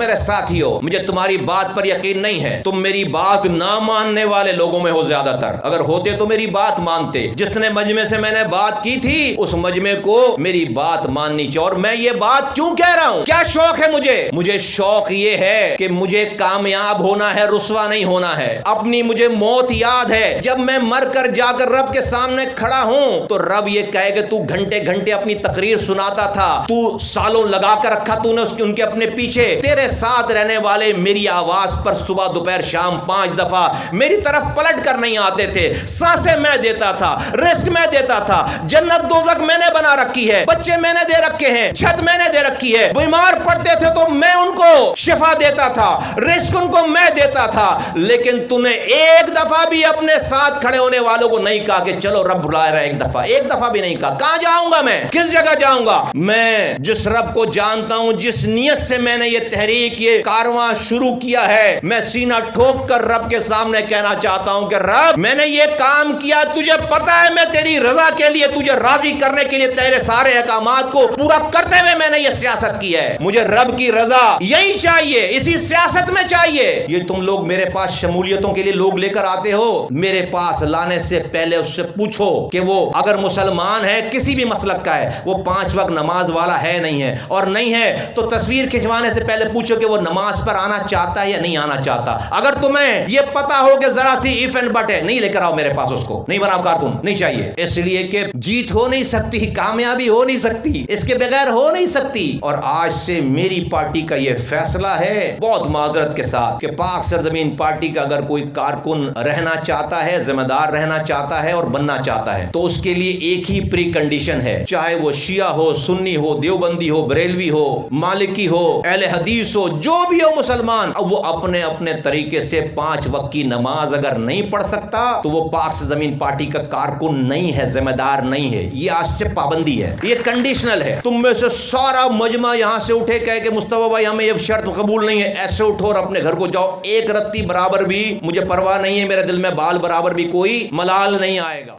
मेरे साथियों, मुझे तुम्हारी बात पर यकीन नहीं है। तुम मेरी बात ना मानने वाले लोगों में हो ज्यादातर। अगर होते तो मेरी बात मानते। जितने मजमे से मैंने बात की थी उस मजमे को मेरी बात माननी चाहिए। और मैं ये बात क्यों कह रहा हूं? क्या शौक है मुझे शौक ये है कि मुझे कामयाब होना है, रुस्वा नहीं होना है। अपनी मुझे मौत याद है। जब मैं मर कर जाकर रब के सामने खड़ा हूं तो रब ये कहे कि तू घंटे घंटे अपनी तकरीर सुनाता था, तू सालों लगा कर रखा तूने उनके अपने पीछे। तेरे साथ रहने वाले मेरी आवाज पर सुबह दोपहर शाम 5 दफा मेरी तरफ पलट कर नहीं आते थे। सांसें मैं देता था, रिस्क मैं देता था, जन्नत दोज़ख मैंने बना रखी है, बच्चे मैंने दे रखे हैं, छत मैंने दे रखी है। बीमार पड़ते थे तो मैं उनको शिफा देता था, रिस्क उनको मैं देता था। लेकिन तूने एक दफा भी अपने साथ खड़े होने वालों को नहीं कहा कि चलो रब बुला रहा है। एक दफा भी नहीं कहा। कहां जाऊंगा मैं? किस जगह जाऊंगा? मैं जिस रब को जानता हूं, जिस नियत से मैंने ये तहरीक, ये कारवां शुरू किया है, मैं सीना ठोक कर रब के सामने कहना चाहता हूं कि रब, मैंने ये काम किया, तुझे पता है मैं तेरी रजा के लिए, तुझे राजी करने के लिए तेरे सारे अहकामात को पूरा करते हुए मैंने ये सियासत की है। मुझे रब की रजा यही चाहिए, इसी सियासत में चाहिए। ये तुम लोग मेरे पास शमूलियतों के लिए लोग लेकर आते हो, मेरे पास लाने से पहले उससे पूछो कि वो अगर मुसलमान है, किसी भी मसलक का है, वो 5 वक्त नमाज वाला है नहीं है, और नहीं है तो तस्वीर खिंचवाने से पहले पूछो कि वो नमाज पर आना चाहता है या नहीं आना चाहता। अगर तुम्हें ये पता हो कि जरा सी इफ एंड बट है, नहीं लेकर आओ मेरे पास उसको, नहीं बनाओ कारकुन, नहीं चाहिए। इसलिए कि जीत हो नहीं सकती, कामयाबी हो नहीं सकती, इसके बगैर हो नहीं सकती। और आज से मेरी पार्टी का ये फैसला है, बहुत माजरत के साथ, कि पाक सरजमीन पार्टी का अगर कोई कारकुन रहना चाहता है, जिम्मेदार रहना चाहता है और बनना चाहता है, तो उसके लिए एक ही प्री कंडीशन है, चाहे वो शिया हो, सुन्नी हो, देवबंदी हो, बरेलवी हो, मालिकी हो, अहले हदीस हो, जो भी हो मुसलमान, अब वो अपने अपने तरीके से 5 वक्त की नमाज अगर नहीं पढ़ सकता तो वो पाक सरजमीन पार्टी का कारकुन नहीं है, जिम्मेदार नहीं है। ये आज से पाबंदी है, ये कंडीशनल है। तुम में से सारा मजमा यहां से उठे कहे कि मुस्तफा भाई हमें ये शर्त कबूल नहीं है, ऐसे उठो और अपने घर को जाओ। एक रत्ती बराबर भी मुझे परवाह नहीं है, मेरे दिल में बाल बराबर भी कोई मलाल नहीं आएगा।